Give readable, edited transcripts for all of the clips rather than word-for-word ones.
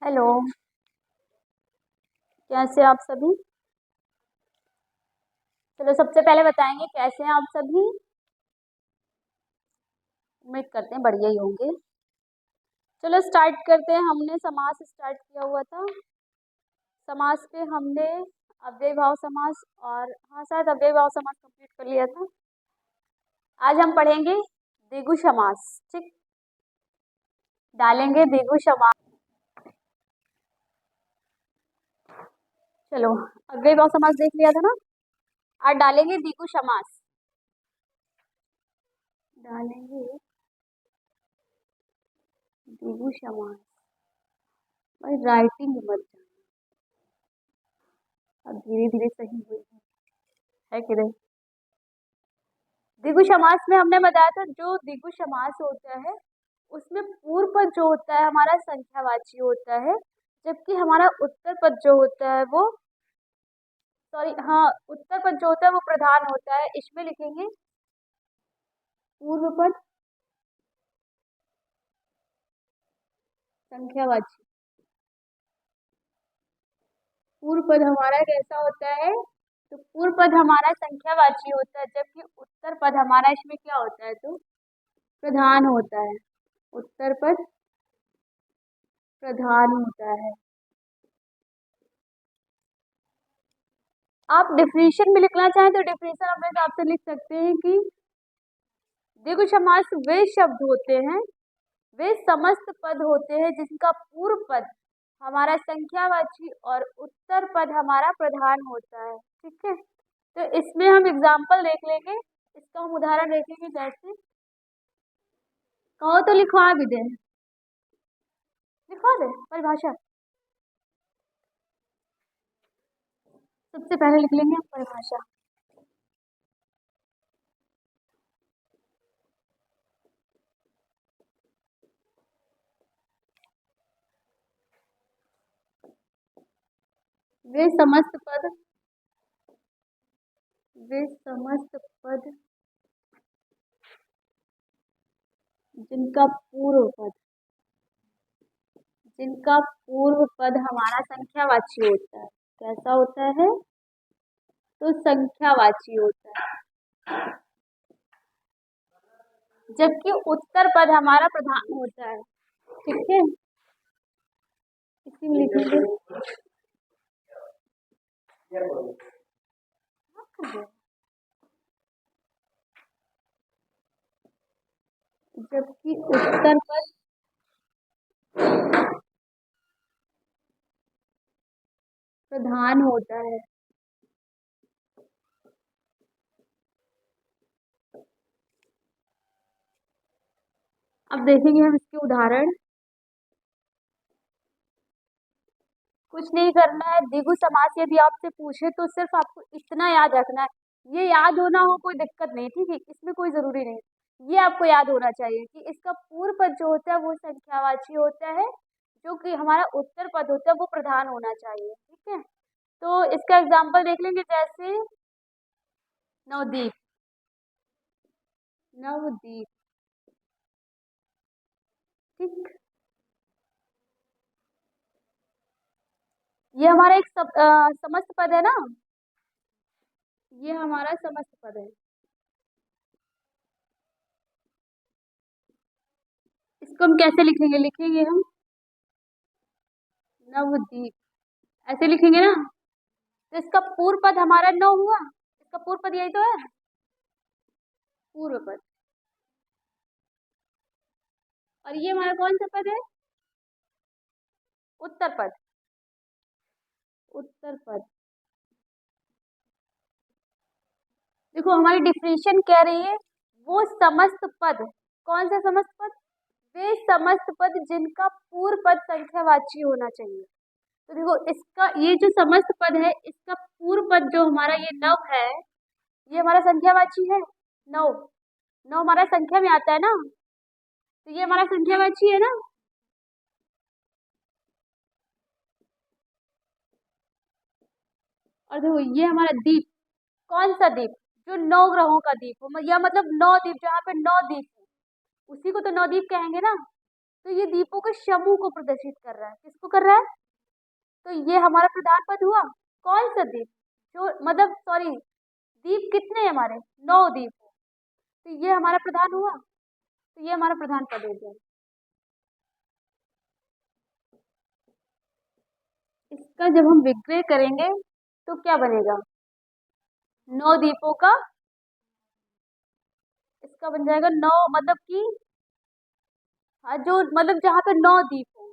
Hello. कैसे हैं आप सभी? चलो सबसे पहले बताएंगे कैसे हैं आप सभी। उम्मीद करते हैं बढ़िया ही होंगे। चलो स्टार्ट करते हैं। हमने समास स्टार्ट किया हुआ था। समास पे हमने अव्ययी भाव समास और हाँ शायद अव्ययी भाव समास कंप्लीट कर लिया था। आज हम पढ़ेंगे द्विगु समास। ठीक, डालेंगे द्विगु समास। चलो अव्ययी भाव समास देख लिया था ना। आज डालेंगे द्विगु समास। डालेंगे द्विगु समास। भाई राइटिंग मत जाना, अब धीरे धीरे सही हुई है कि नहीं। द्विगु समास में हमने बताया था जो द्विगु समास होता है उसमें पूर्व पद जो होता है हमारा संख्यावाची होता है, जबकि हमारा उत्तर पद जो होता है वो उत्तर पद जो होता है वो प्रधान होता है। इसमें लिखेंगे पूर्व पद संख्यावाची। पूर्व पद हमारा कैसा होता है? तो पूर्व पद हमारा संख्यावाची होता है, जबकि उत्तर पद हमारा इसमें क्या होता है? तो प्रधान होता है। उत्तर पद प्रधान होता है। आप डिफिनेशन भी लिखना चाहें तो डिफिनेशन अपने हिसाब से लिख सकते हैं कि द्विगु समास वे शब्द होते हैं, वे समस्त पद होते हैं जिनका पूर्व पद हमारा संख्यावाची और उत्तर पद हमारा प्रधान होता है। ठीक है, तो इसमें हम एग्जाम्पल देख लेंगे। इसका हम उदाहरण देखेंगे। जैसे कहो तो लिखवा भी दे, लिखवा दे परिभाषा। सबसे पहले लिख लेंगे हम परिभाषा। वे समस्त पद, वे समस्त पद जिनका पूर्व पद, जिनका पूर्व पद हमारा संख्यावाची होता है। कैसा होता है? तो संख्यावाची होता है, जबकि उत्तर पद हमारा प्रधान होता है। ठीक है, इसी में लिखेंगे जबकि उत्तर पद प्रधान होता है। अब देखेंगे हम इसके उदाहरण। कुछ नहीं करना है। द्विगु समास यदि आपसे पूछे तो सिर्फ आपको इतना याद रखना है, ये याद होना हो कोई दिक्कत नहीं। ठीक है, इसमें कोई जरूरी नहीं। ये आपको याद होना चाहिए कि इसका पूर्व पद जो होता है वो संख्यावाची होता है, जो कि हमारा उत्तर पद होता है वो प्रधान होना चाहिए। ठीक है, तो इसका एग्जाम्पल देख लेंगे। जैसे नवदीप, नवदीप। ठीक, ये हमारा एक समस्त पद है ना। ये हमारा समस्त पद है। इसको हम कैसे लिखेंगे? लिखेंगे हम नवदीप, ऐसे लिखेंगे ना। तो इसका पूर्व पद हमारा नौ हुआ। इसका पूर्व पद यही तो है, पूर्व पद। और ये हमारा कौन सा पद है? उत्तर पद, उत्तर पद। देखो हमारी डिफिनेशन कह रही है वो समस्त पद। कौन सा समस्त पद? वे समस्त पद जिनका पूर्व पद संख्यावाची होना चाहिए। तो देखो इसका ये जो समस्त पद है इसका पूर्व पद जो हमारा ये नव है, ये हमारा संख्यावाची है। नौ, नौ हमारा संख्या में आता है ना, तो ये हमारा संख्यावाची है ना। और देखो ये हमारा दीप। कौन सा दीप? जो नौ ग्रहों का दीप हो, या मतलब नौ दीप, जहाँ पे नौ दीप हो उसी को तो नौ दीप कहेंगे ना। तो ये दीपों के समूह को प्रदर्शित कर रहा है। किसको कर रहा है? तो ये हमारा प्रधान पद हुआ। कौन सा दीप? जो मतलब सॉरी, दीप कितने हैं हमारे? 9 दीप। तो ये हमारा प्रधान हुआ, तो ये हमारा प्रधान पद हो गया। इसका जब हम विग्रह करेंगे तो क्या बनेगा? 9 दीपों का, इसका बन जाएगा 9, मतलब कि हाँ, जो मतलब जहाँ पे 9 दीप हो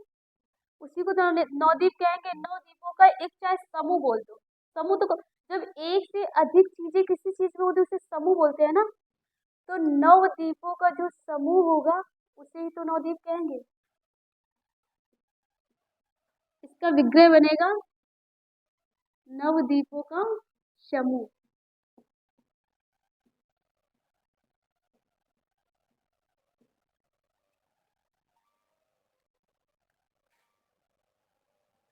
उसी को तो 9 दीप कहेंगे। 9 दीपों का एक चाहे समूह बोल दो। समूह तो जब एक से अधिक चीजें किसी चीज में होती है उसे समूह बोलते हैं ना। तो 9 दीपों का जो समूह होगा उसे ही तो 9 दीप कहेंगे। इसका विग्रह बनेगा नवदीपों का समूह।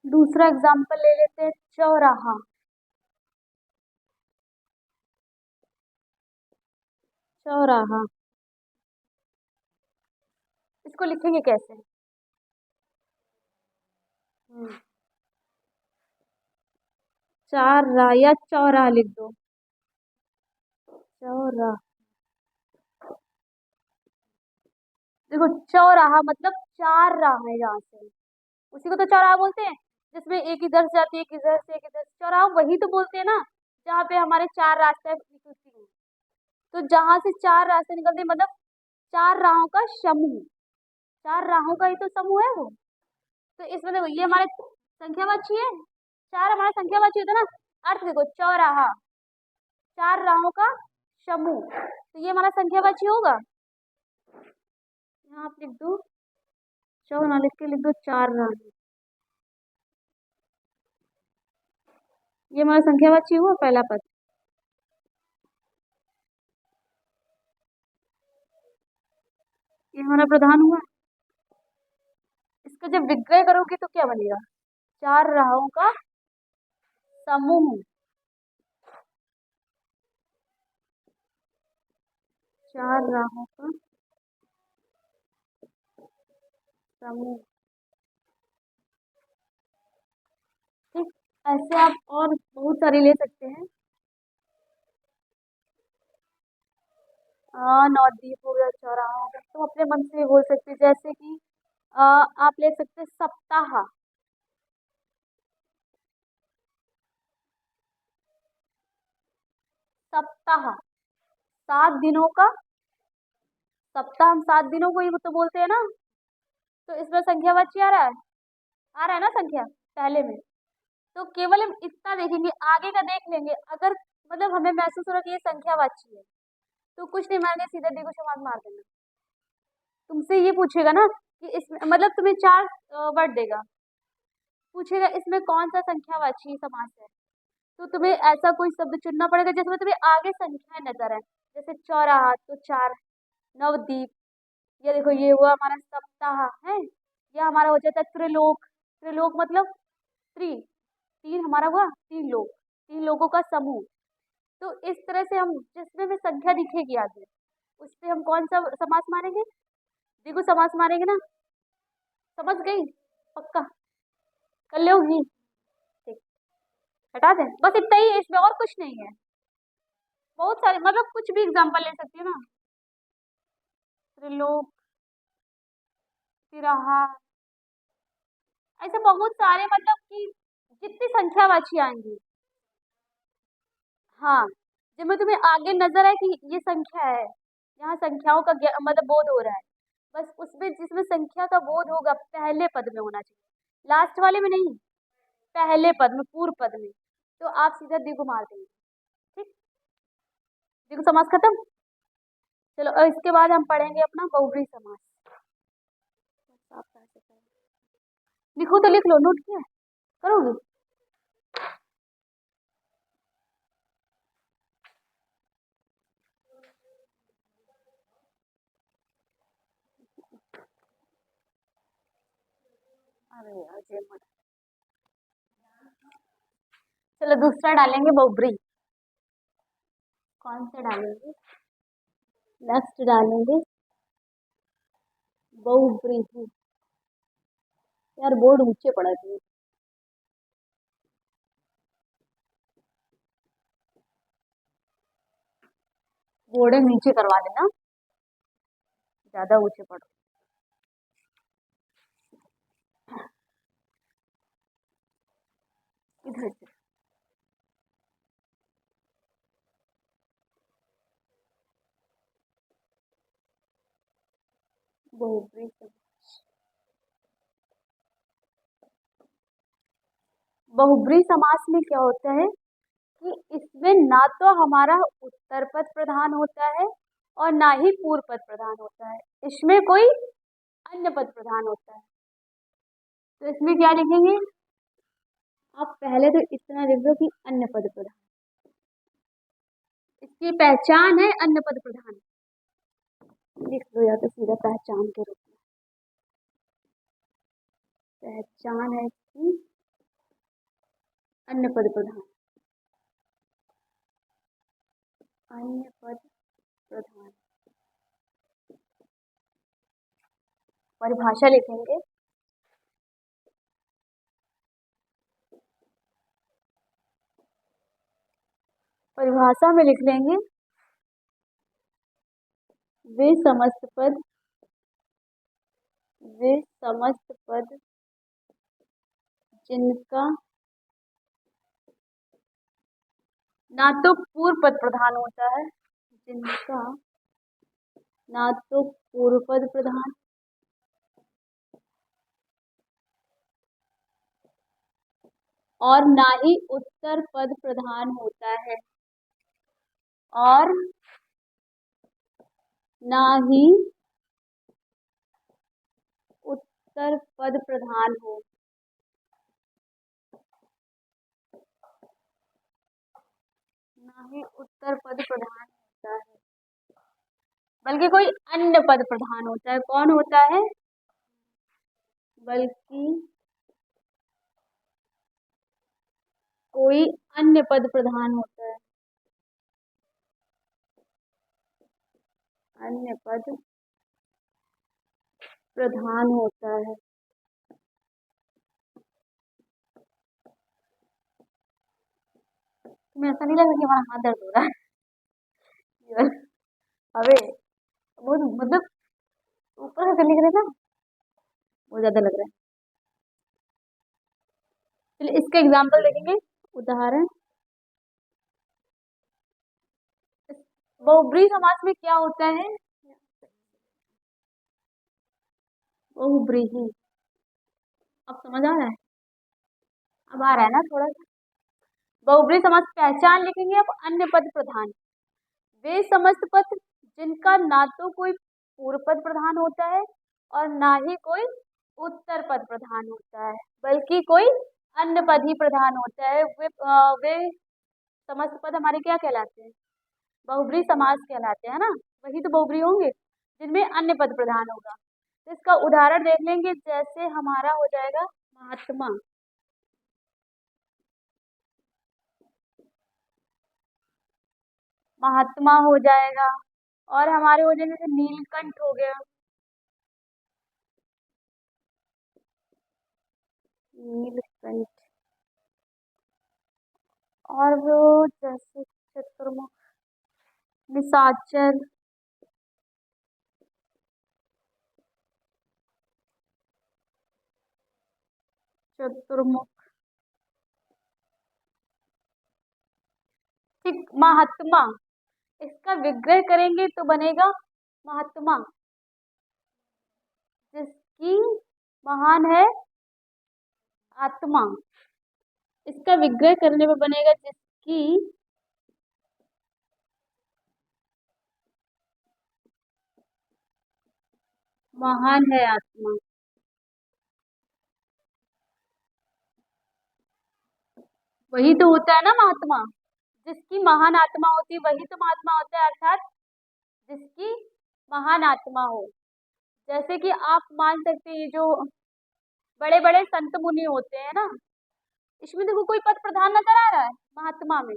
दूसरा एग्जाम्पल ले लेते हैं, चौराहा। चौराहा, इसको लिखेंगे कैसे? हम्म, चार राह या चौराहा लिख दो। चौराहा, देखो चौराहा मतलब 4 राह है यहाँ से, उसी को तो चौराहा बोलते हैं। जिसमें एक इधर से जाती है, एक इधर से, एक इधर से। चौराहा वही तो बोलते हैं ना जहाँ पे हमारे 4 रास्ते निकलती हैं। तो जहां से 4 रास्ते निकलते हैं मतलब 4 राहों का समूह। 4 राहों का ही तो समूह है वो। तो इसमें देखो ये हमारे संख्यावाची है। 4 हमारा संख्यावाची होता है ना। अर्थ देखो, चौराहा 4 राहों का समूह, तो ये हमारा संख्यावाची होगा। यहाँ आप लिख दो, चौराहा लिख के लिख दो 4 राह। ये हमारा संख्यावाची हुआ पहला पद। ये हमारा प्रधान हुआ। इसका जब विग्रह करोगे तो क्या बनेगा? 4 राहों का समूह। 4 राहों का समूह। ठीक, ऐसे आप और बहुत सारी ले सकते हैं। नवद्वीप हो गया, चौराहा हो गया, तो अपने मन से बोल सकते हैं। जैसे कि आप ले सकते हैं सप्ताह। सप्ताह 7 दिनों का सप्ताह, हम 7 दिनों को ही तो बोलते हैं ना। तो इसमें संख्यावाची आ रहा है, आ रहा है ना संख्या पहले में। तो केवल हम इतना देखेंगे, आगे का देख लेंगे। अगर मतलब हमें महसूस हो रहा है कि ये संख्यावाची है तो कुछ नहीं मारने, सीधा देखो समाज मार देना। तुमसे ये पूछेगा ना कि इसमें मतलब तुम्हें 4 वर्ड देगा, पूछेगा इसमें कौन सा संख्यावाची समास है। तो तुम्हें ऐसा कोई शब्द चुनना पड़ेगा जिसमें तुम्हें आगे संख्याएं नजर आए। जैसे चौराहा तो 4, नवदीप, ये देखो ये हुआ हमारा सप्ताह है। यह हमारा हो जाता है त्रिलोक। त्रिलोक मतलब तीन हमारा हुआ, 3 लोग, 3 लोगों का समूह। तो इस तरह से हम जिसमें भी संख्या दिखेगी आगे उस पे हम कौन सा समास मारेंगे? द्विगु समास मारेंगे ना। समझ गई? पक्का कर लोगी? ठीक, हटा दें, बस इतना ही है, इसमें और कुछ नहीं है। बहुत सारे मतलब कुछ भी एग्जांपल ले सकती है ना। त्रिलोक, तिराहा, ऐसे बहुत सारे मतलब कि जितनी संख्यावाची आएंगी। हाँ, जब मैं तुम्हें आगे नजर आए कि ये संख्या है, यहाँ संख्याओं का मतलब बोध हो रहा है, बस उसमें जिसमें संख्या का बोध होगा पहले पद में होना चाहिए, लास्ट वाले में नहीं। पहले पद में, पूर्व पद में। तो आप सीधा द्विगु मार देंगे। ठीक, द्विगु समास खत्म। चलो और इसके बाद हम पढ़ेंगे अपना बहुब्रीहि समास। आप कैसे करेंगे? लिखो तो लिख लो, नोट किया करोगे? अरे यार ये मत। चलो दूसरा डालेंगे बहुब्रीहि। कौन सा डालेंगे? नेक्स्ट डालेंगे बहुब्रीहि। यार बोर्ड ऊंचे पड़ा है, बोर्ड नीचे करवा देना, ज्यादा ऊंचे पड़। इधर से बहुब्री बहुब्री समास में क्या होता है कि इसमें ना तो हमारा उत्तर पद प्रधान होता है और ना ही पूर्व पद प्रधान होता है, इसमें कोई अन्य पद प्रधान होता है। तो इसमें क्या लिखेंगे, आप पहले तो इतना लिख दो कि अन्य पद प्रधान, इसकी पहचान है अन्य पद प्रधान, लिख दो या तो सीधा पहचान के रूप में, पहचान है इसकी अन्य पद प्रधान, अन्य पद प्रधान। परिभाषा लिखेंगे, परिभाषा में लिख लेंगे वे समस्त पद, वे समस्त पद जिनका ना तो पूर्व पद प्रधान होता है, जिनका ना तो पूर्व पद प्रधान और ना ही उत्तर पद प्रधान होता है, और ना ही उत्तर पद प्रधान हो, ना ही उत्तर पद प्रधान होता है, बल्कि कोई अन्य पद प्रधान होता है। कौन होता है, बल्कि कोई अन्य पद प्रधान होता है, अन्य पद प्रधान होता है। तुम्हें ऐसा नहीं लगा कि हमारा हाथ दर्द हो रहा है? अबे वो मतलब ऊपर से लिख रहे ना, वो ज्यादा लग रहा है। चलिए इसका एग्जाम्पल देखेंगे, उदाहरण। बहुब्रीहि समास में क्या होता है, बहुब्रीहि, अब समझ आ रहा है, अब आ रहा है ना थोड़ा सा। बहुब्रीहि समास पहचान लिखेंगे अब अन्य पद प्रधान, वे समस्त पद जिनका ना तो कोई पूर्व पद प्रधान होता है और ना ही कोई उत्तर पद प्रधान होता है, बल्कि कोई अन्य पद ही प्रधान होता है। वे समस्त पद हमारे क्या कहलाते हैं, बहुब्रीहि समास कहलाते हैं ना, वही तो बहुब्रीहि होंगे जिनमें अन्य पद प्रधान होगा। तो इसका उदाहरण देख लेंगे, जैसे हमारा हो जाएगा महात्मा, महात्मा हो जाएगा, और हमारे हो जाएंगे जैसे नीलकंठ हो गया, नीलकंठ, और वो जैसे चतुर्मुख, निशाचर, चतुर्मुख, ठीक। महात्मा, इसका विग्रह करेंगे तो बनेगा महात्मा जिसकी महान है आत्मा, इसका विग्रह करने में बनेगा जिसकी महान है आत्मा। वही तो होता है ना महात्मा, जिसकी महान आत्मा होती है वही तो महात्मा होता है, अर्थात जिसकी महान आत्मा हो। जैसे कि आप मान सकते हैं, ये जो बड़े बड़े संत मुनि होते हैं ना, इसमें देखो कोई पद प्रधान नजर आ रहा है महात्मा में,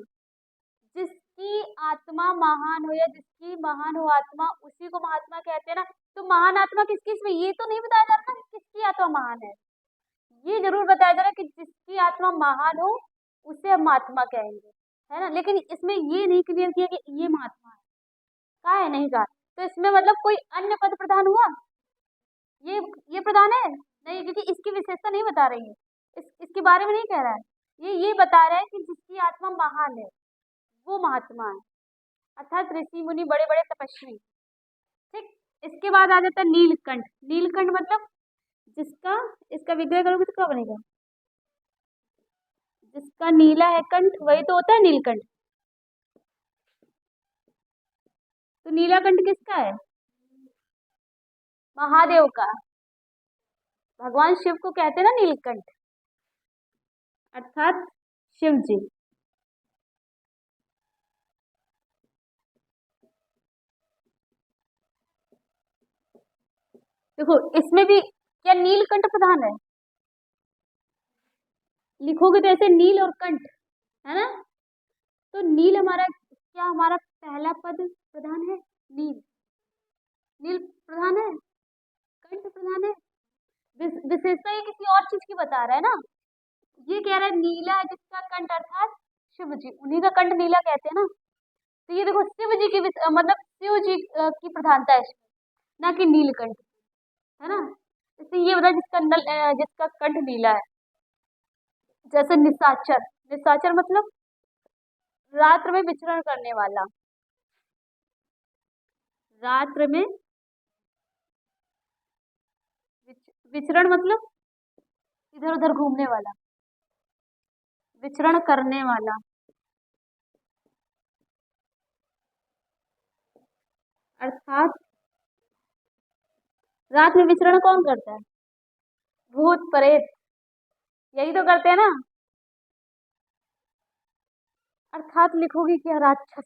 जिसकी आत्मा महान हो या जिसकी महान हो आत्मा, उसी को महात्मा कहते हैं ना। तो महान आत्मा किसकी, इसमें ये तो नहीं बताया जा रहा ना कि किसकी आत्मा महान है, ये जरूर बताया जा रहा है कि जिसकी आत्मा महान हो उसे हम महात्मा कहेंगे, है ना। लेकिन इसमें ये नहीं क्लियर किया कि ये महात्मा है, कहा है, नहीं कहा। तो इसमें मतलब कोई अन्य पद प्रधान हुआ, ये ये प्रधान है नहीं, क्योंकि इसकी विशेषता नहीं बता रही है, इसके बारे में नहीं कह रहा है। ये बता रहा है कि जिसकी आत्मा महान है वो महात्मा है, अर्थात ऋषि मुनि बड़े बड़े तपस्वी। ठीक। इसके बाद आ जाता है नीलकंठ। नीलकंठ मतलब जिसका, इसका विग्रह करोगे तो क्या बनेगा, जिसका नीला है कंठ वही तो होता है नीलकंठ। तो नीलाकंठ किसका है, महादेव का। भगवान शिव को कहते हैं ना नीलकंठ, अर्थात शिव जी। देखो इसमें भी क्या नीलकंठ प्रधान है, लिखोगे तो ऐसे नील और कंठ, है ना। तो नील हमारा क्या, हमारा पहला पद प्रधान है, नील, नील प्रधान है, कंठ प्रधान है। विशेषता ये किसी और चीज की बता रहा है ना। ये कह रहा है नीला है जिसका कंठ, अर्थात शिव जी, उन्हीं का कंठ नीला कहते हैं ना। तो ये देखो शिव जी की मतलब शिव जी की प्रधानता है इसमें, ना कि नीलकंठ, है ना। इससे ये बता जिसका जिसका कंठ नीला है। जैसे निशाचर, निशाचर मतलब रात्र में विचरण करने वाला, रात्र में विचरण मतलब इधर उधर घूमने वाला, विचरण करने वाला, अर्थात रात में विचरण कौन करता है, भूत प्रेत, यही तो करते हैं ना। अर्थात लिखोगे क्या, राक्षस,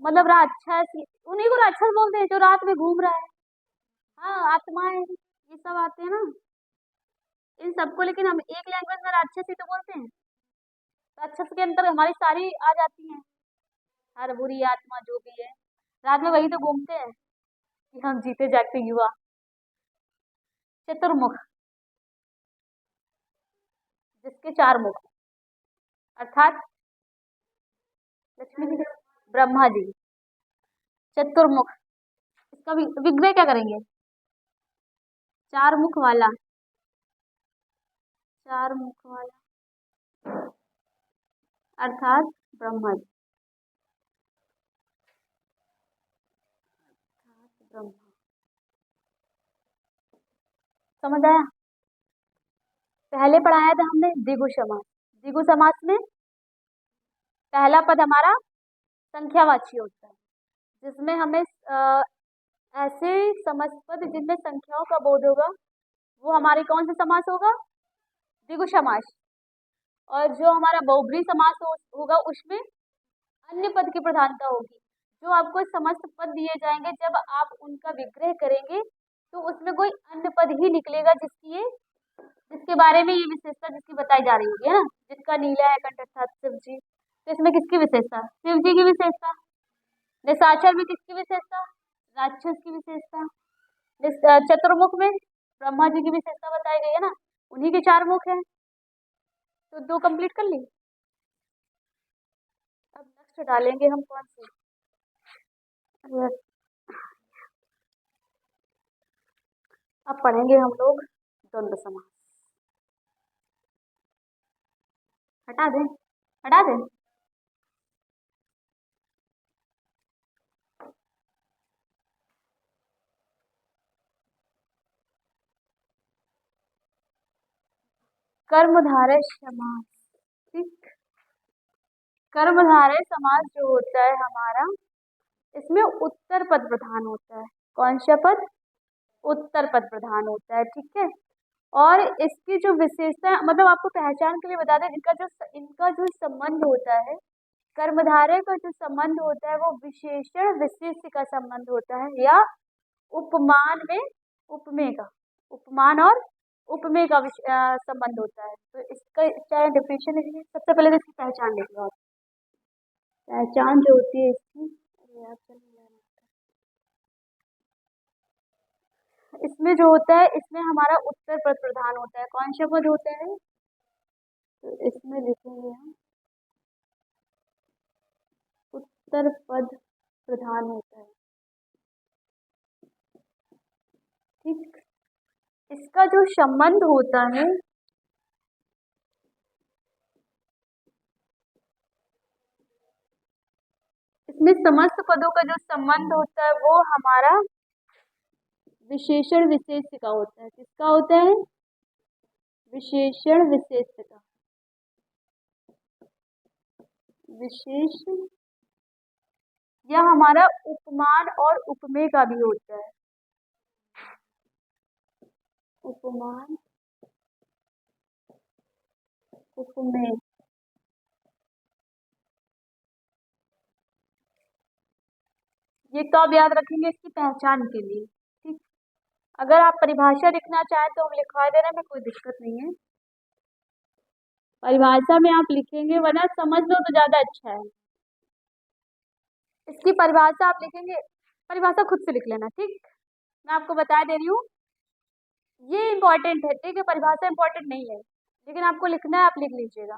मतलब राक्षस, उन्हीं को राक्षस बोलते हैं जो रात में घूम रहा है। हाँ, आत्माएं ये सब आते हैं ना इन सबको, लेकिन हम एक लैंग्वेज में राक्षस ही तो बोलते हैं। राक्षस के अंदर हमारी सारी आ जाती हैं, हर बुरी आत्मा जो भी है, रात में वही तो घूमते हैं कि हम जीते जागते युवा। चतुर्मुख, जिसके चार मुख, अर्थात लक्ष्मी जी, ब्रह्मा जी, चतुर्मुख। इसका विग्रह क्या करेंगे, चार मुख वाला, चार मुख वाला, अर्थात ब्रह्मा जी, अर्थात ब्रह्मा। समझ आया। पहले पढ़ाया था हमने द्विगु समास। द्विगु समास में पहला पद हमारा संख्यावाची होता है, जिसमें हमें ऐसे समस्त पद जिनमें संख्याओं का बोध होगा वो हमारे कौन सा समास होगा, द्विगु समास। और जो हमारा बहुब्री समास होगा उसमें अन्य पद की प्रधानता होगी। जो आपको समस्त पद दिए जाएंगे जब आप उनका विग्रह करेंगे तो उसमें कोई अन्य पद ही निकलेगा जिसकी ये, जिसके बारे में ये विशेषता जिसकी बताई जा रही होगी, है ना। जिसका नीला है कंठ, अर्थात शिव जी। तो इसमें किसकी विशेषता, शिव जी की विशेषता। निशाचर में किसकी विशेषता, राक्षस की विशेषता। चतुर्मुख में ब्रह्मा जी की विशेषता बताई गई है ना, उन्हीं के चार मुख हैं। तो दो कंप्लीट कर ली। अब नेक्स्ट डालेंगे हम कौन सी, अरे, अब पढ़ेंगे हम लोग द्वंद्व समास। हटा दें, हटा दें। कर्मधारय समास, ठीक। कर्मधारय समास जो होता है हमारा, इसमें उत्तर पद प्रधान होता है। कौन सा पद, उत्तर पद प्रधान होता है, ठीक है। और इसकी जो विशेषता, मतलब आपको पहचान के लिए बता दें, इनका जो संबंध होता है, कर्मधारय का जो संबंध होता है वो विशेषण विशेष्य का संबंध होता है, या उपमान में उपमेय का, उपमान और उपमेय का संबंध होता है। तो इसका चाहे डिफिनेशन लिखिए, सबसे पहले तो इसकी पहचान लिख लो आप। पहचान जो होती है इसकी, अरे यार चल नहीं आ रहा। इसमें जो होता है, इसमें हमारा उत्तर पद प्रधान होता है। कौन सा पद होता है? तो इसमें लिखेंगे हम उत्तर पद प्रधान होता है। ठीक, इसका जो संबंध होता है, इसमें समस्त पदों का जो संबंध होता है वो हमारा विशेषण विशेष का होता है। किसका होता है? विशेषण विशेष का। विशेष या हमारा उपमान और उपमेय का भी होता है। उपमान उपमेय, ये कब याद रखेंगे? इसकी पहचान के लिए। ठीक, अगर आप परिभाषा लिखना चाहें तो हम लिखवा देना, में कोई दिक्कत नहीं है। परिभाषा में आप लिखेंगे, वरना समझ लो तो ज्यादा अच्छा है। इसकी परिभाषा आप लिखेंगे, परिभाषा खुद से लिख लेना। ठीक, मैं आपको बता दे रही हूँ, ये इंपॉर्टेंट है। ठीक है, परिभाषा इंपॉर्टेंट नहीं है, लेकिन आपको लिखना है, आप लिख लीजिएगा।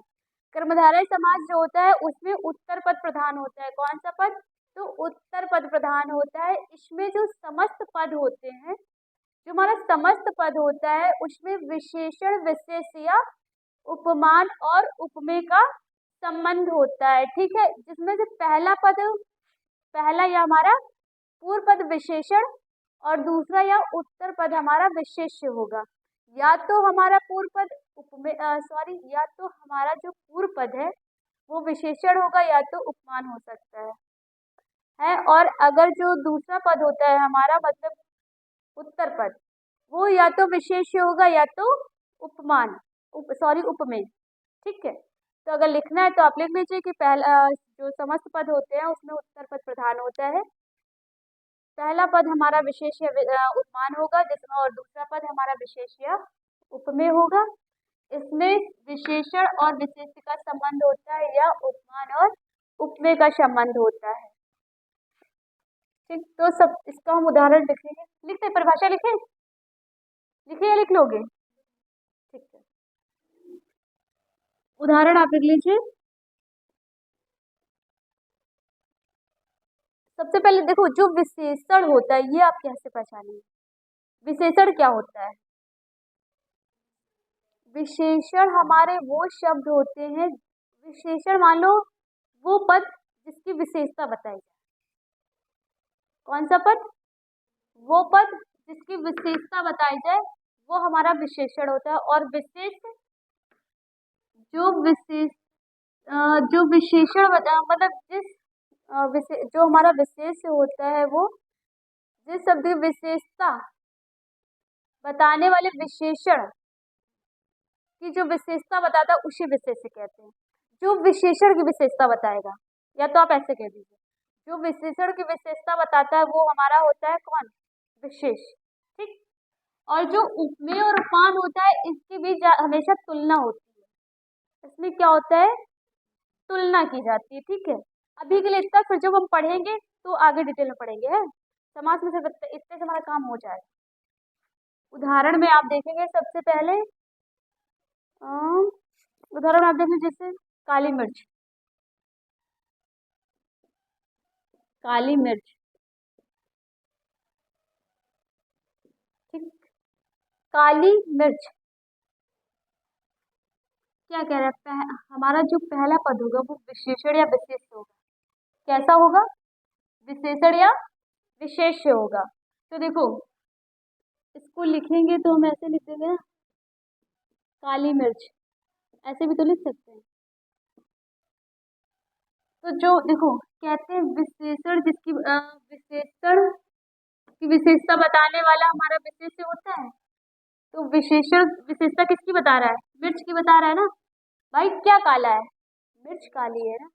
कर्मधारय समास जो होता है उसमें उत्तर पद प्रधान होता है। कौन सा पद? तो उत्तर पद प्रधान होता है। इसमें जो समस्त पद होते हैं, जो हमारा समस्त पद होता है, उसमें विशेषण विशेष या उपमान और उपमेय का संबंध होता है। ठीक है, जिसमें से पहला या हमारा पूर्व पद विशेषण और दूसरा या उत्तर पद हमारा विशेष्य होगा। या तो हमारा पूर्व पद या तो हमारा जो पूर्व पद है वो विशेषण होगा, या तो उपमान हो सकता है। और अगर जो दूसरा पद होता है हमारा, मतलब उत्तर पद, वो या तो विशेष्य होगा या तो उपमेय। ठीक है, तो अगर लिखना है तो आप लिख लीजिए कि पहला जो समस्त पद होते हैं उसमें उत्तर पद प्रधान होता है। पहला पद हमारा विशेष उपमान होगा, जिसमें, और दूसरा पद हमारा विशेष उपमेय होगा। इसमें विशेषण और विशेष का संबंध होता है, या उपमान और उपमेय का संबंध होता है। ठीक, तो सब इसका हम उदाहरण लिखेंगे। लिखते परिभाषा लिखे लिखे या लिख लोगे? ठीक है, उदाहरण आप लिख लीजिए। सबसे पहले देखो, जो विशेषण होता है ये आप कैसे पहचानेंगे? विशेषण क्या होता है? विशेषण हमारे वो शब्द होते हैं, विशेषण मान लो वो पद जिसकी विशेषता बताई जाए। कौन सा पद? वो पद जिसकी विशेषता बताई जाए वो हमारा विशेषण होता है। और विशेष जो विशेष जो विशेषण मतलब जो हमारा विशेष होता है, वो जिस शब्द की विशेषता बताने वाले विशेषण की जो विशेषता बताता है उसी विशेष्य कहते हैं। जो विशेषण की विशेषता बताएगा, या तो आप ऐसे कह दीजिए, जो विशेषण की विशेषता बताता है वो हमारा होता है कौन? विशेष। ठीक, और जो उपमेय और उपमान होता है इसके बीच हमेशा तुलना होती है। इसमें क्या होता है? तुलना की जाती है। ठीक है, अभी के लिए इतना, फिर जब हम पढ़ेंगे तो आगे डिटेल में पढ़ेंगे। है, समास में सिर्फ इतने से हमारा काम हो जाएगा। उदाहरण में आप देखेंगे, सबसे पहले उदाहरण आप देखें, जैसे काली मिर्च। काली मिर्च, ठीक, काली मिर्च क्या कह रहा है? हमारा जो पहला पद होगा वो विशेषण या विशेष्य होगा। कैसा होगा? विशेषण या विशेष्य होगा। तो देखो, इसको लिखेंगे तो हम ऐसे लिख देंगे ना, काली मिर्च, ऐसे भी तो लिख सकते हैं। तो जो देखो, कहते हैं विशेषण जिसकी विशेषण की विशेषता बताने वाला हमारा विशेष्य होता है। तो विशेषण विशेषता किसकी बता रहा है? मिर्च की बता रहा है ना। भाई क्या काला है? मिर्च काली है ना,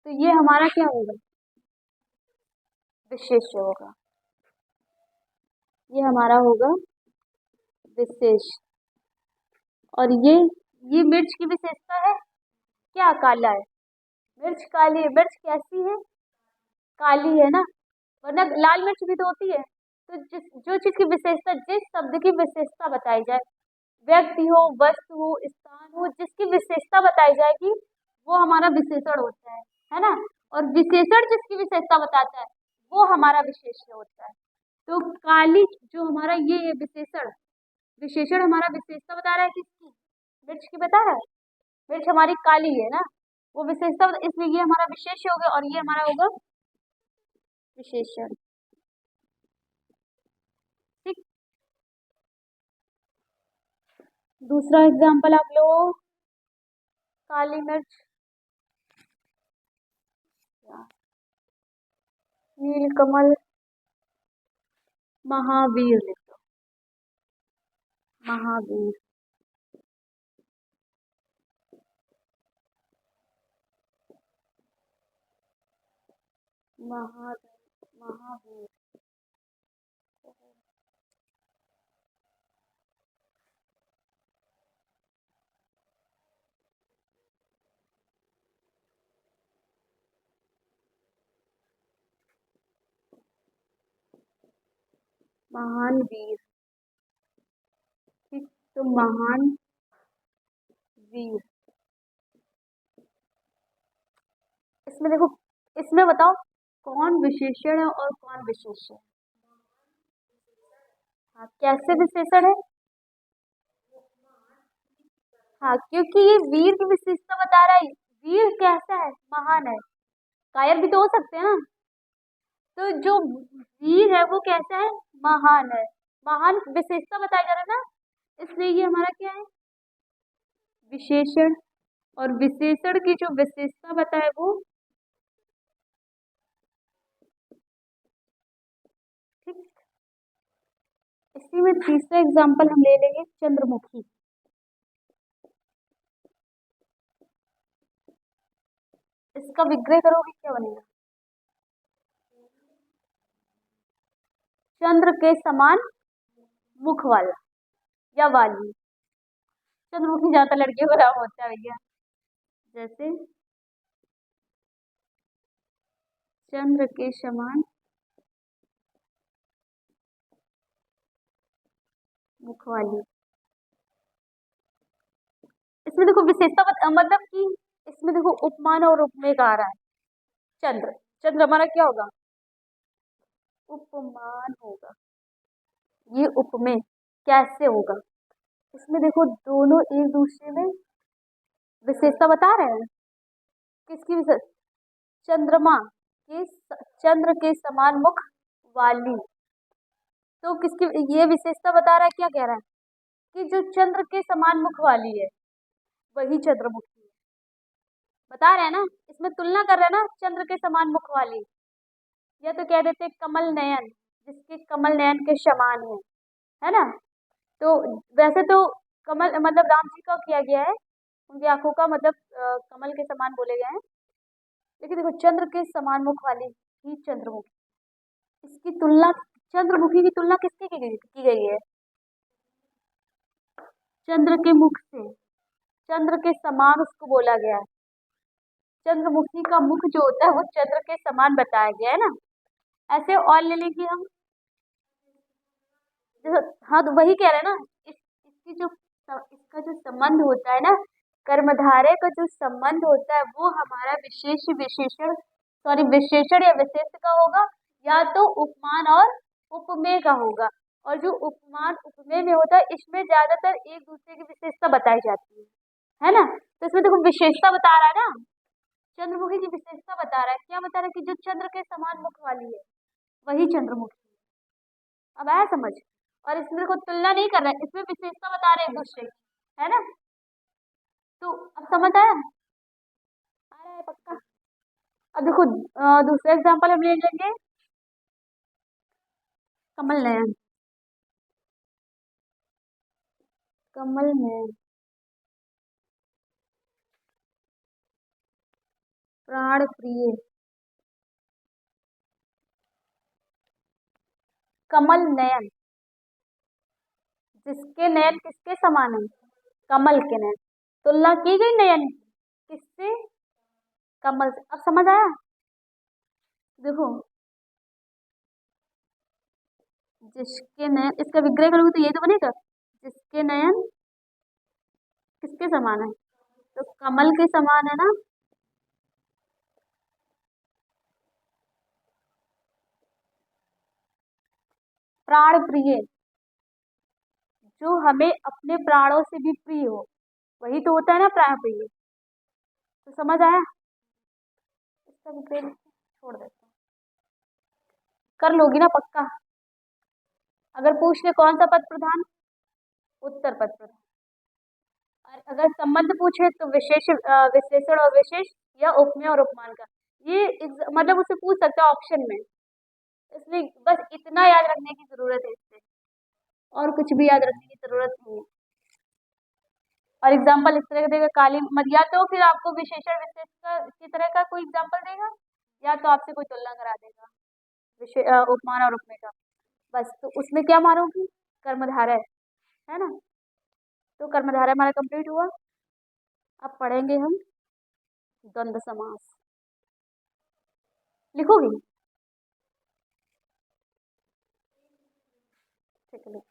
तो ये हमारा क्या होगा? विशेष्य होगा। ये हमारा होगा विशेष। और ये मिर्च की विशेषता है, क्या काला है? मिर्च काली है। मिर्च कैसी है? काली है ना, वरना लाल मिर्च भी तो होती है। तो जो चीज की विशेषता, जिस शब्द की विशेषता बताई जाए, व्यक्ति हो, वस्तु हो, स्थान हो, जिसकी विशेषता बताई जाएगी वो हमारा विशेषण होता है ना। और विशेषण जिसकी विशेषता बताता है वो हमारा विशेष्य होता है। तो काली जो हमारा ये है विशेषण, विशेषण हमारा विशेषता बता रहा है किसकी, मिर्च की बता रहा है। मिर्च हमारी काली है ना, वो विशेषता इसलिए ये हमारा विशेष्य होगा और ये हमारा होगा विशेषण। ठीक, दूसरा एग्जाम्पल आप लो, काली मिर्च, नीलकमल, महावीर लिख दो, महावीर, महावीर, महान वीर। ठीक, तो महान वीर, इसमें देखो, इसमें बताओ कौन विशेषण है और कौन विशेष्य है। हाँ, कैसे विशेषण है। हाँ, क्योंकि ये वीर की विशेषता बता रहा है, वीर कैसा है, महान है। कायर भी तो हो सकते हैं ना, तो जो वीर है वो कैसा है, महान है। महान विशेषता बताया जा रहा है ना, इसलिए ये हमारा क्या है, विशेषण। और विशेषण की जो विशेषता बताए वो, ठीक। इसी में तीसरा एग्जाम्पल हम ले लेंगे, चंद्रमुखी। इसका विग्रह करोगे क्या बनेगा, चंद्र के समान मुख वाला या वाली। चंद्रमुखी ज्यादा लड़कियों का नाम होता है भैया, जैसे चंद्र के समान मुख वाली। इसमें देखो विशेषता मतलब कि इसमें देखो उपमान और उपमेय का आ रहा है। चंद्र, चंद्र हमारा क्या होगा, उपमान होगा। ये उपमेय कैसे होगा, इसमें देखो दोनों एक दूसरे में विशेषता बता रहे हैं। किसकी विशेष, चंद्रमा के चंद्र के समान मुख वाली। तो किसकी ये विशेषता बता रहा है, क्या कह रहा है कि जो चंद्र के समान मुख वाली है वही चंद्रमुखी है। बता रहे हैं ना, इसमें तुलना कर रहे हैं ना चंद्र के समान मुख वाली, या तो कह देते कमल नयन, जिसके कमल नयन के समान है ना। तो वैसे तो कमल मतलब राम जी का किया गया है, उनकी आंखों का मतलब कमल के समान बोले गए हैं। लेकिन देखो चंद्र के समान मुख वाली ही चंद्रमुखी, इसकी तुलना, चंद्रमुखी की तुलना किसकी की गई है, चंद्र के मुख से, चंद्र के समान उसको बोला गया है। चंद्रमुखी का मुख जो होता है वो चंद्र के समान बताया गया है ना। ऐसे और ले लेंगे हम, हाँ तो वही कह रहे हैं ना, इसकी जो इसका जो संबंध होता है ना, कर्मधारय का जो संबंध होता है वो हमारा विशेष विशेषण, सॉरी विशेषण या विशेष का होगा, या तो उपमान और उपमेय का होगा। और जो उपमान उपमेय में होता है इसमें ज्यादातर एक दूसरे की विशेषता बताई जाती है ना। तो इसमें देखो विशेषता बता रहा है ना, चंद्रमुखी की विशेषता बता रहा है, क्या बता रहा है कि जो चंद्र के समान मुख वाली है वही चंद्रमुखी है। अब आया समझ। और इसमें देखो तुलना नहीं कर रहा है, इसमें विशेषता बता रहे हैं एक दूसरे की, है ना। तो अब समझ आया, आ रहा है पक्का। अब देखो दूसरा एग्जांपल हम ले लेंगे, कमल नयन, कमल नयन, प्राण प्रिय, कमल नयन, जिसके नयन किसके समान है, कमल के नयन। तुलना की गई नयन किससे, कमल से। अब समझ आया। देखो जिसके नयन, इसका विग्रह करोगे तो ये तो बनेगा, जिसके नयन किसके समान है, तो कमल के समान है ना। प्राण प्रिय, जो हमें अपने प्राणों से भी प्रिय हो, वही तो होता है ना प्राण प्रिय। तो समझ आया, इसका विग्रह छोड़ देते हैं, कर लोगी ना पक्का। अगर पूछ ले कौन सा पद प्रधान, उत्तर पद प्रधान। और अगर संबंध पूछे तो विशेषण और विशेष, या उपमेय और उपमान का। ये मतलब उसे पूछ सकता है ऑप्शन में, इसलिए बस इतना याद रखने की जरूरत है इससे, और कुछ भी याद रखने की जरूरत नहीं है। और एग्जाम्पल इस तरह का देगा, काली मत, या तो फिर आपको विशेषण विशेष की तरह का कोई एग्जाम्पल देगा, या तो आपसे कोई तुलना करा देगा उपमान और उपमेय का। बस तो उसमें क्या मारोगी, कर्मधारय है ना। तो कर्मधारय हमारा कंप्लीट हुआ। अब पढ़ेंगे हम द्वंद्व समास। लिखोगी, ठीक है लिखो।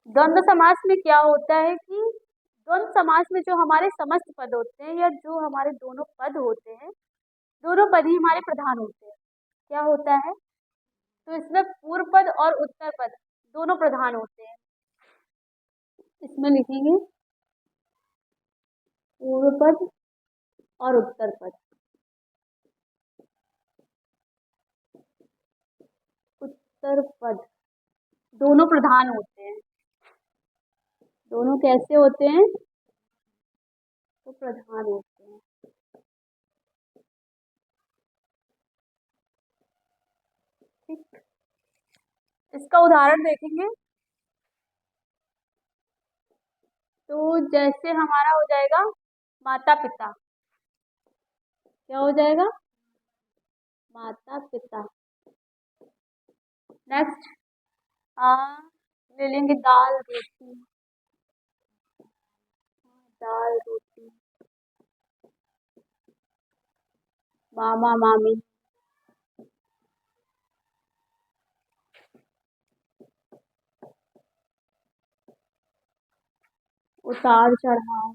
द्वंद्व समास में क्या होता है कि द्वंद्व समास में जो हमारे समस्त पद होते हैं, या जो हमारे दोनों पद होते हैं, दोनों पद ही हमारे प्रधान होते हैं। क्या होता है, तो इसमें पूर्व पद और उत्तर पद दोनों प्रधान होते हैं। इसमें लिखेंगे पूर्व पद और उत्तर पद। उत्तर पद दोनों प्रधान होते हैं। दोनों कैसे होते हैं, तो प्रधान होते हैं। ठीक, इसका उदाहरण देखेंगे तो जैसे हमारा हो जाएगा माता पिता। क्या हो जाएगा, माता पिता। नेक्स्ट ले लेंगे दाल रोटी। दाल रोटी, मामा मामी। उतार चढ़ाव,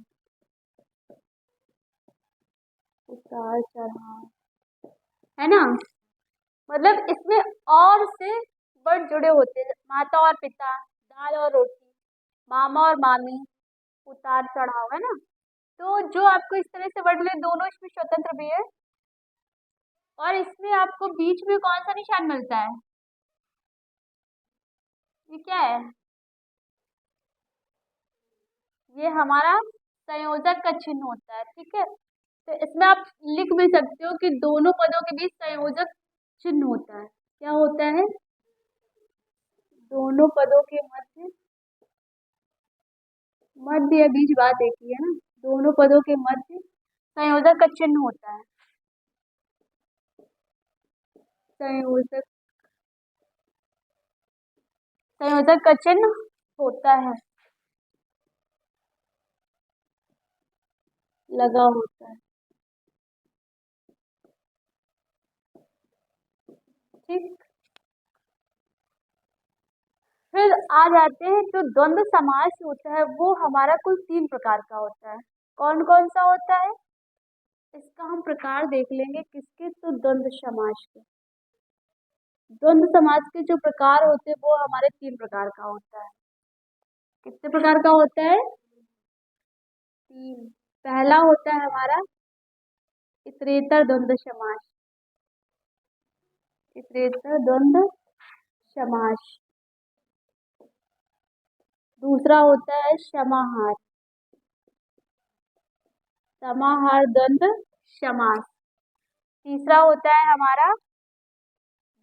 उतार चढ़ाव, है ना। मतलब इसमें और से वर्ड जुड़े होते हैं, माता और पिता, दाल और रोटी, मामा और मामी, उतार चढ़ाव, है ना। तो जो आपको इस तरह से वर्ड मिले, दोनों इसमें स्वतंत्र भी है। और इसमें आपको बीच में कौन सा निशान मिलता है, ये क्या है, ये हमारा संयोजक का चिन्ह होता है। ठीक है, तो इसमें आप लिख भी सकते हो कि दोनों पदों के बीच संयोजक चिन्ह होता है। क्या होता है, दोनों पदों के मध्य, मध्य या बीच बात एक ही है ना, दोनों पदों के मध्य संयोजक का चिन्ह होता है। संयोजक, संयोजक का चिन्ह होता है, लगा होता है। ठीक, फिर आ जाते हैं, जो द्वंद्व समास होता है वो हमारा कुल 3 प्रकार का होता है। कौन कौन सा होता है, इसका हम प्रकार देख लेंगे किसके, तो द्वंद्व समास के। द्वंद्व समास के जो प्रकार होते हैं वो हमारे 3 प्रकार का होता है। कितने प्रकार का होता है, 3। पहला होता है हमारा इतरेतर द्वंद्व समास। इतरेतर द्वंद्व समास। दूसरा होता है समाहार, समाहार द्वंद्व समास। तीसरा होता है हमारा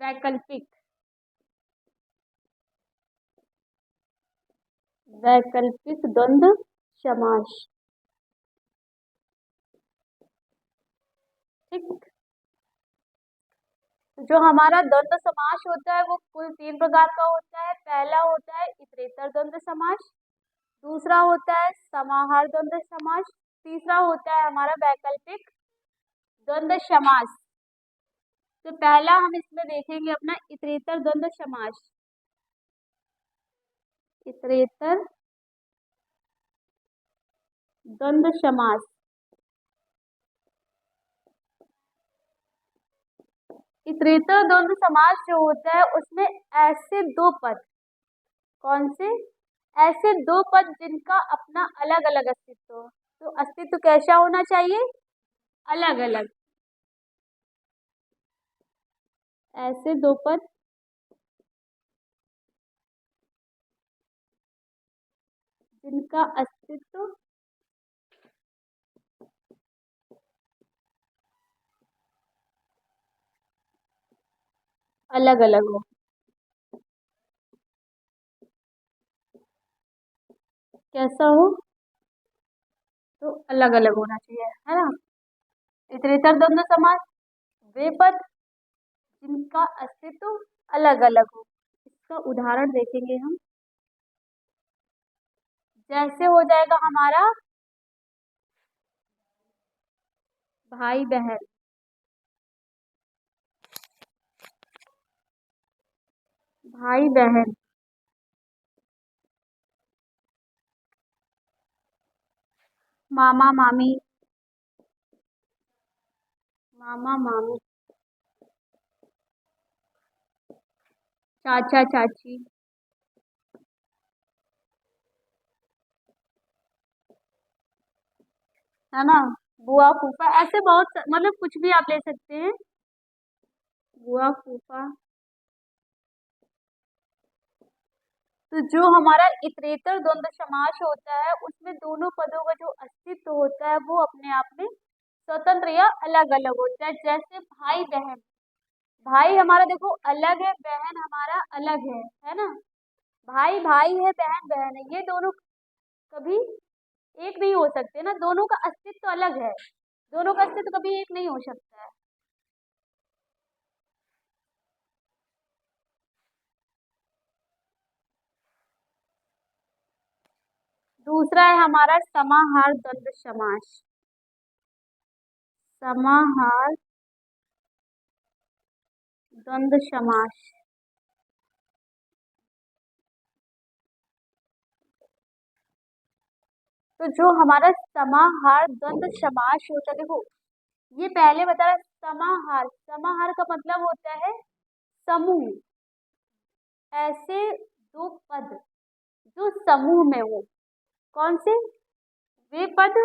वैकल्पिक, वैकल्पिक द्वंद्व समास। ठीक, तो जो हमारा द्वंद्व समास होता है वो कुल 3 प्रकार का होता है। पहला होता है इतरेतर द्वंद्व समास, दूसरा होता है समाहार द्वंद्व समास, तीसरा होता है हमारा वैकल्पिक द्वंद्व समास। तो पहला हम इसमें देखेंगे अपना इतरेतर द्वंद्व समास। इतरेतर द्वंद्व समास। इतरेतर द्वंद्व समास जो होता है उसमें ऐसे दो पद, कौन से, ऐसे दो पद जिनका अपना अलग अलग अस्तित्व हो। तो अस्तित्व कैसा होना चाहिए, अलग अलग। ऐसे दो पद जिनका अस्तित्व अलग अलग हो। कैसा हो, तो अलग अलग होना चाहिए, है ना। इतरेतर द्वंद्व समास, वे पद जिनका अस्तित्व अलग अलग हो। इसका उदाहरण देखेंगे हम। जैसे हो जाएगा हमारा भाई बहन, भाई बहन, मामा मामी, मामा मामी, चाचा चाची, है ना, बुआ फूफा, ऐसे बहुत मतलब कुछ भी आप ले सकते हैं, बुआ फूफा। तो जो हमारा इतरेतर द्वंद्व समास होता है उसमें दोनों पदों का जो अस्तित्व होता है वो अपने आप में स्वतंत्र या अलग अलग होता है। जैसे भाई बहन, भाई हमारा देखो अलग है, बहन हमारा अलग है ना। भाई भाई है, बहन बहन है, ये दोनों कभी एक नहीं हो सकते ना, दोनों का अस्तित्व अलग है, दोनों का अस्तित्व कभी एक नहीं हो सकता है। दूसरा है हमारा समाहार द्वंद्व समास। समाहार द्वंद्व समास। तो जो हमारा समाहार द्वंद्व समास होता है, देखो ये पहले बता रहा, समाहार, समाहार का मतलब होता है समूह, ऐसे दो पद जो समूह में हो। कौन से, वे पद,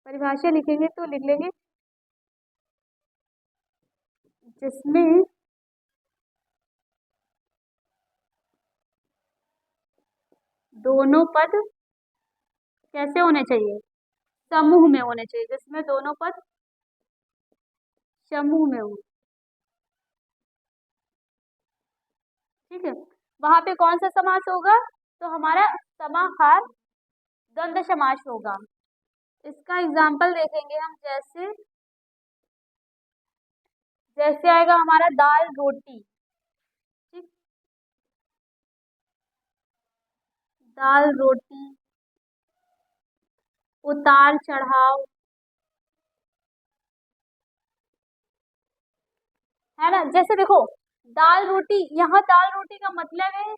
परिभाषा लिखेंगे तो लिख लेंगे, जिसमें दोनों पद कैसे होने चाहिए, समूह में होने चाहिए, जिसमें दोनों पद समूह में हो। ठीक है, वहां पे कौन सा समास होगा, तो हमारा समाहार द्वंद्व समास होगा। इसका एग्जाम्पल देखेंगे हम। जैसे जैसे आएगा हमारा दाल रोटी, ठीक, दाल रोटी, उतार चढ़ाव, है ना। जैसे देखो दाल रोटी, यहाँ दाल रोटी का मतलब है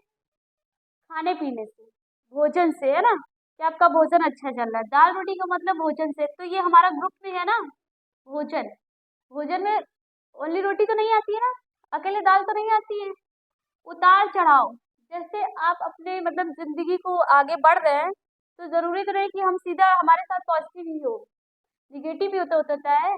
खाने पीने से, भोजन से, है ना, कि आपका भोजन अच्छा चल रहा है। दाल रोटी का मतलब भोजन से, तो ये हमारा ग्रुप में है ना, भोजन। भोजन में ओनली रोटी तो नहीं आती है ना, अकेले दाल तो नहीं आती है। उतार चढ़ाव, जैसे आप अपने मतलब जिंदगी को आगे बढ़ रहे हैं, तो जरूरी तो नहीं कि हम सीधा हमारे साथ पॉजिटिव ही हो, निगेटिव भी होता है।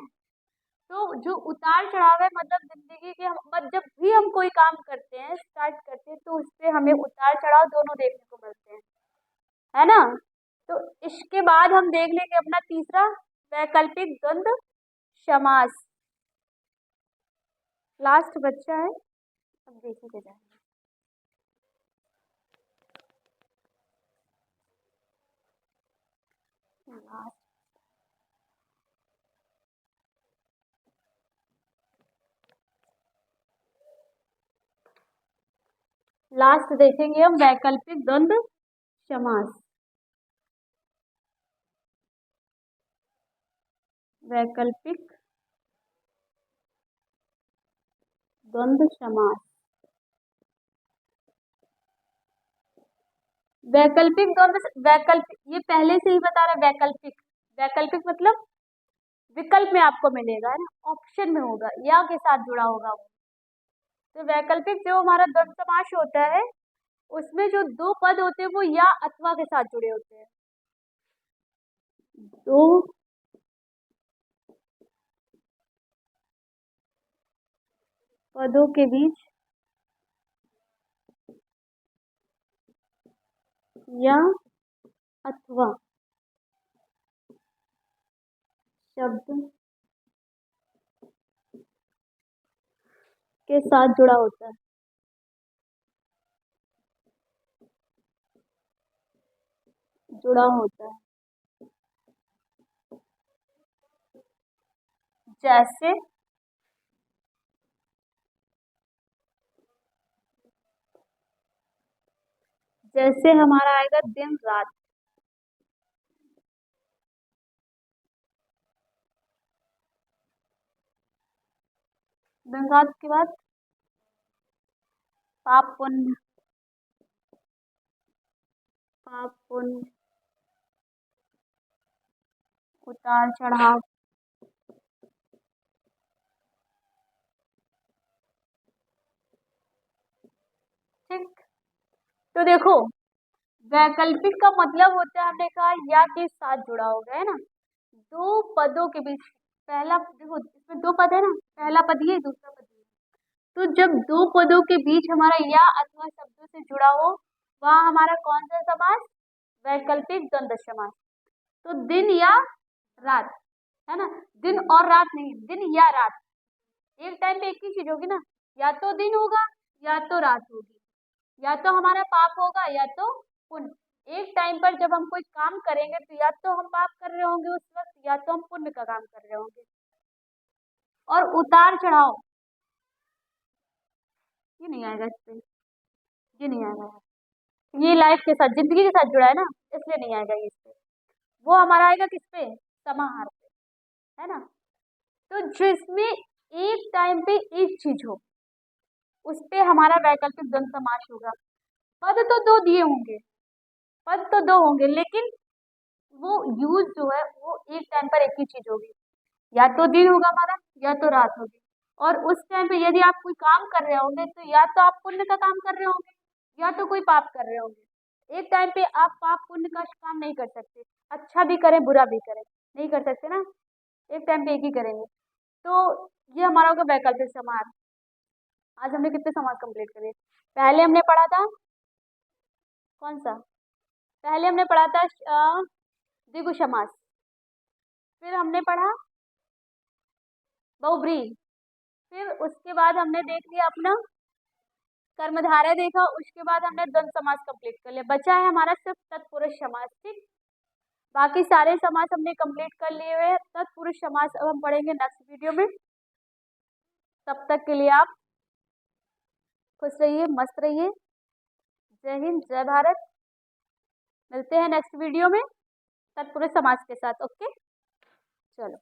तो जो उतार चढ़ाव है, मतलब जिंदगी के हम जब भी हम कोई काम करते हैं, स्टार्ट करते हैं, तो उससे हमें उतार चढ़ाव दोनों देखने को मिलते हैं, है ना। तो इसके बाद हम देख लेंगे अपना तीसरा वैकल्पिक द्वंद्व समास। लास्ट बच्चा है, अब देखिए जाए। लास्ट, लास्ट देखेंगे हम वैकल्पिक द्वंद्व समास। वैकल्पिक द्वंद्व समास। वैकल्पिक द्वंद्व, वैकल्पिक ये पहले से ही बता रहा है। वैकल्पिक, वैकल्पिक मतलब विकल्प में आपको मिलेगा, है ना, ऑप्शन में होगा, या के साथ जुड़ा होगा वो। तो वैकल्पिक जो हमारा द्वंद्व समास होता है, उसमें जो दो पद होते हैं वो या अथवा के साथ जुड़े होते हैं। दो पदों के बीच या अथवा शब्द के साथ जुड़ा होता है। जुड़ा होता है जैसे जैसे हमारा आएगा दिन रात। दिन रात के बाद पाप पुण्य, पाप पुण्य, उतार चढ़ाव। ठीक, तो देखो वैकल्पिक का मतलब होता है, हमने कहा या के साथ जुड़ा होगा, है ना, दो पदों के बीच। पहला देखो इसमें दो पद है ना, पहला पद ये, दूसरा पद ये। तो जब दो पदों के बीच हमारा या अथवा शब्दों से जुड़ा हो, वह हमारा कौन सा समास? वैकल्पिक द्वंद्व समास। तो दिन या रात, है ना, दिन और रात नहीं, दिन या रात, एक टाइम पे एक ही चीज होगी ना, या तो दिन होगा या तो रात होगी, या तो हमारा पाप होगा या तो पुण्य। एक टाइम पर जब हम कोई काम करेंगे तो या तो हम पाप कर रहे होंगे उस वक्त, या तो हम पुण्य का काम कर रहे होंगे। और उतार चढ़ाव, ये नहीं आएगा इस पे, ये नहीं आएगा, ये लाइफ के साथ, जिंदगी के साथ जुड़ा है ना, इसलिए नहीं आएगा ये इस पे। वो हमारा आएगा किस पे? समाहार पे, है ना। तो जिसमें एक टाइम पे एक चीज हो, उस पे हमारा वैकल्पिक द्वंद्व समास होगा। पद तो दो दिए होंगे, पद तो दो होंगे, लेकिन वो यूज जो है वो एक टाइम पर एक ही चीज होगी, या तो दिन होगा हमारा या तो रात होगी। और उस टाइम पे यदि आप कोई काम कर रहे होंगे तो या तो आप पुण्य का काम कर रहे होंगे या तो कोई पाप कर रहे होंगे। एक टाइम पे आप पाप पुण्य का काम नहीं कर सकते, अच्छा भी करें बुरा भी करें, नहीं कर सकते ना, एक टाइम पे एक ही करेंगे। तो ये हमारा होगा वैकल्पिक समास। आज हमने कितने समास कंप्लीट करे? पहले हमने पढ़ा था कौन सा? पहले हमने पढ़ा था द्विगु समास, फिर हमने पढ़ा बहुब्रीहि, फिर उसके बाद हमने देख लिया अपना कर्मधारय देखा, उसके बाद हमने द्वंद्व समास कंप्लीट कर लिया। बचा है हमारा सिर्फ तत्पुरुष समास। ठीक, बाकी सारे समास हमने कंप्लीट कर लिए हुए हैं। तत्पुरुष समास अब हम पढ़ेंगे नेक्स्ट वीडियो में। तब तक के लिए आप खुश रहिए, मस्त रहिए। जय हिंद, जय भारत। मिलते हैं नेक्स्ट वीडियो में तत्पुरुष समास के साथ। ओके, चलो।